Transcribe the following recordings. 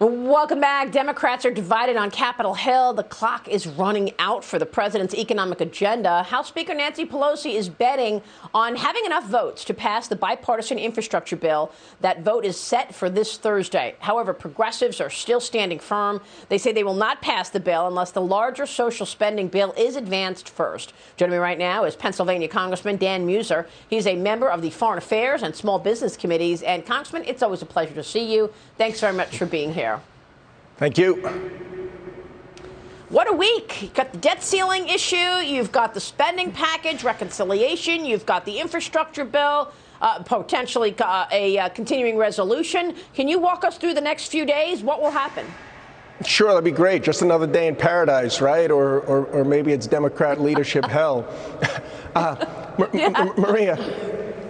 Welcome back. Democrats are divided on Capitol Hill. The clock is running out for the president's economic agenda. House Speaker Nancy Pelosi is betting on having enough votes to pass the bipartisan infrastructure bill. That vote is set for this Thursday. However, progressives are still standing firm. They say they will not pass the bill unless the larger social spending bill is advanced first. Joining me right now is Pennsylvania Congressman Dan Meuser. He's a member of the Foreign Affairs and Small Business Committees. And Congressman, it's always a pleasure to see you. Thanks very much for being here. Thank you. What a week. You've got the debt ceiling issue. You've got the spending package, reconciliation. You've got the infrastructure bill, potentially a continuing resolution. Can you walk us through the next few days? What will happen? Sure, that'd be great. Just another day in paradise, right? Or maybe it's Democrat leadership hell.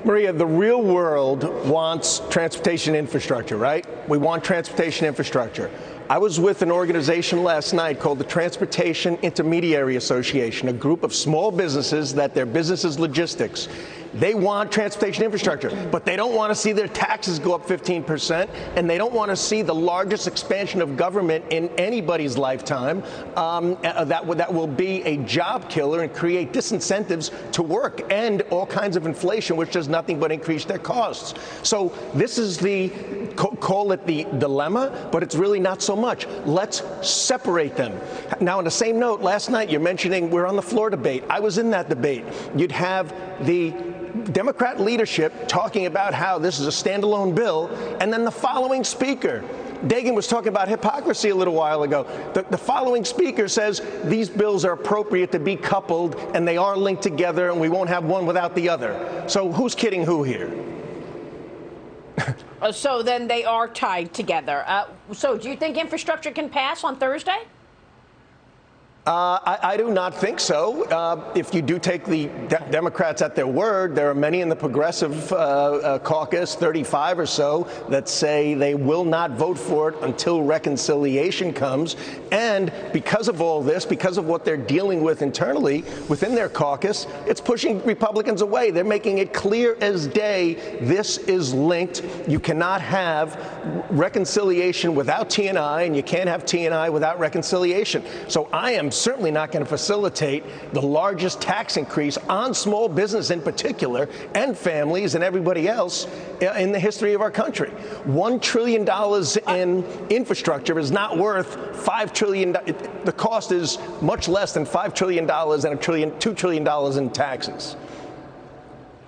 Maria, the real world wants transportation infrastructure, right? We want transportation infrastructure. I was with an organization last night called the Transportation Intermediary Association, a group of small businesses that their business is logistics. They want transportation infrastructure, but they don't want to see their taxes go up 15%, and they don't want to see the largest expansion of government in anybody's lifetime. That will be a job killer and create disincentives to work and all kinds of inflation, which does nothing but increase their costs. So this is call it the dilemma, but it's really not so much. Let's separate them. Now, on the same note, last night you're mentioning we're on the floor debate. I was in that debate. You'd have the Democrat leadership talking about how this is a standalone bill, and then the following speaker, Dagan, was talking about hypocrisy a little while ago. The following speaker says these bills are appropriate to be coupled, and they are linked together, and we won't have one without the other. So who's kidding who here? So then they are tied together. So do you think infrastructure can pass on Thursday? I do not think so. If you do take the Democrats at their word, there are many in the progressive caucus, 35 or so, that say they will not vote for it until reconciliation comes. And because of all this, because of what they're dealing with internally within their caucus, it's pushing Republicans away. They're making it clear as day this is linked. You cannot have reconciliation without T&I, and you can't have T&I without reconciliation. So I am certainly not going to facilitate the largest tax increase on small business in particular, and families and everybody else in the history of our country. $1 trillion in infrastructure is not worth $5 trillion. The cost is much less than $5 trillion and $2 trillion in taxes.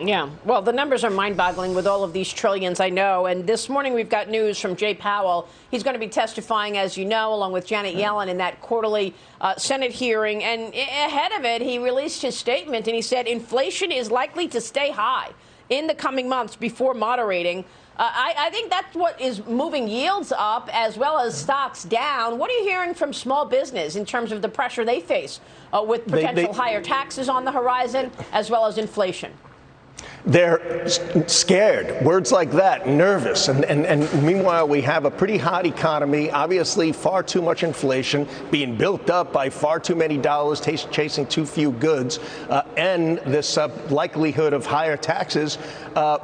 Yeah, well, the numbers are mind-boggling with all of these trillions, I know. And this morning we've got news from Jay Powell. He's going to be testifying, as you know, along with Janet Yellen in that quarterly Senate hearing. And ahead of it, he released his statement, and he said inflation is likely to stay high in the coming months before moderating. I think that's what is moving yields up as well as stocks down. What are you hearing from small business in terms of the pressure they face with potential higher taxes on the horizon as well as inflation? They're scared. Words like that, nervous. And meanwhile, we have a pretty hot economy, obviously far too much inflation being built up by far too many dollars chasing too few goods, and this likelihood of higher taxes,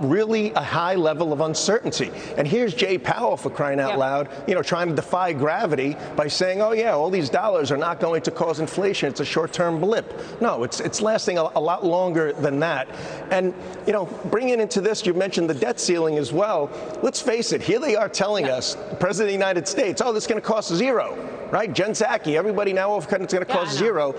really a high level of uncertainty. And here's Jay Powell, for crying out loud, trying to defy gravity by saying, oh, yeah, all these dollars are not going to cause inflation. It's a short-term blip. No, it's lasting a lot longer than that. And bringing into this, you mentioned the debt ceiling as well. Let's face it, here they are telling us, the President of the United States, oh, this is going to cost zero, right? Jen Psaki, everybody now it's going to cost zero.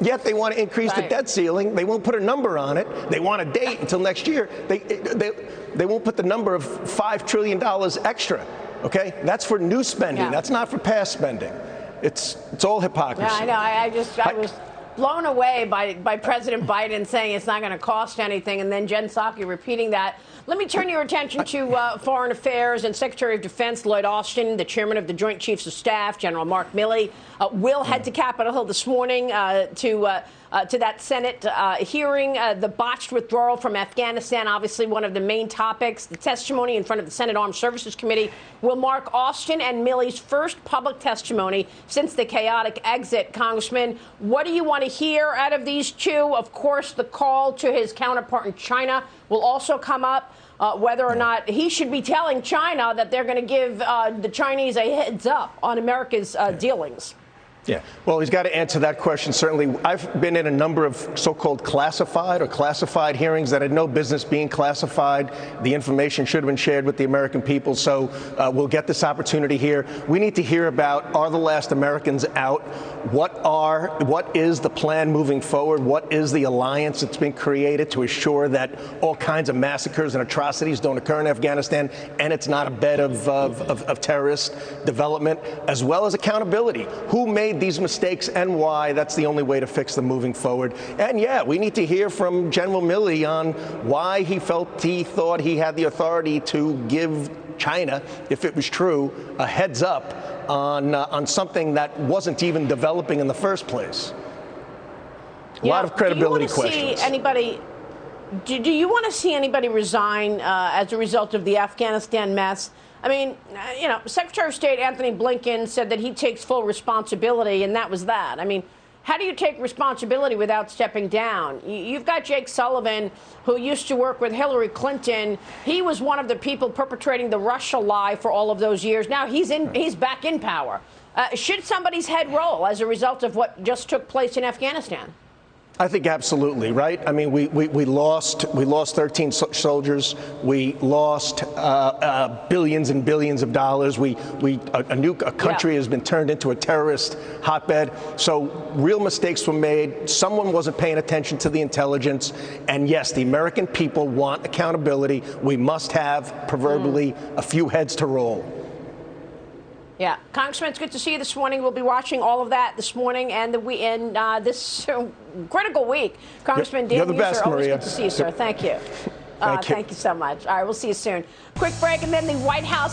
Yet they want to increase the debt ceiling. They won't put a number on it. They want a date until next year. They won't put the number of $5 trillion extra, okay? That's for new spending. That's not for past spending. It's all hypocrisy. Yeah, I know. I was blown away by President Biden saying it's not going to cost anything, and then Jen Psaki repeating that. Let me turn your attention to Foreign Affairs and Secretary of Defense Lloyd Austin, the chairman of the Joint Chiefs of Staff, General Mark Milley, will head to Capitol Hill this morning to that Senate hearing. The botched withdrawal from Afghanistan, obviously one of the main topics. The testimony in front of the Senate Armed Services Committee will mark Austin and Milley's first public testimony since the chaotic exit. Congressman, what do you want to hear out of these two? Of course, the call to his counterpart in China will also come up. whether or not he should be telling China that they're going to give the Chinese a heads up on America's dealings. Yeah, well, he's got to answer that question. Certainly, I've been in a number of so-called classified hearings that had no business being classified. The information should have been shared with the American people. So we'll get this opportunity here. We need to hear about, are the last Americans out? What is the plan moving forward? What is the alliance that's been created to assure that all kinds of massacres and atrocities don't occur in Afghanistan, and it's not a bed of terrorist development, as well as accountability? Who made these mistakes and why? That's the only way to fix them moving forward. And yeah, we need to hear from General Milley on why he thought he had the authority to give China, if it was true, a heads up on something that wasn't even developing in the first place. A lot of credibility questions. Do you want to see anybody resign as a result of the Afghanistan mess? I mean, you know, Secretary of State Anthony Blinken said that he takes full responsibility, and that was that. I mean, how do you take responsibility without stepping down? You've got Jake Sullivan, who used to work with Hillary Clinton. He was one of the people perpetrating the Russia lie for all of those years. Now he's back in power. Should somebody's head roll as a result of what just took place in Afghanistan? I think absolutely, right? I mean, we lost 13 soldiers. We lost billions and billions of dollars. A country has been turned into a terrorist hotbed. So real mistakes were made. Someone wasn't paying attention to the intelligence. And yes, the American people want accountability. We must have, proverbially, a few heads to roll. Yeah, Congressman, it's good to see you this morning. We'll be watching all of that this morning and this critical week. Congressman Dan Meuser, always good to see you, sir. Thank you. Thank you so much. All right, we'll see you soon. Quick break, and then the White House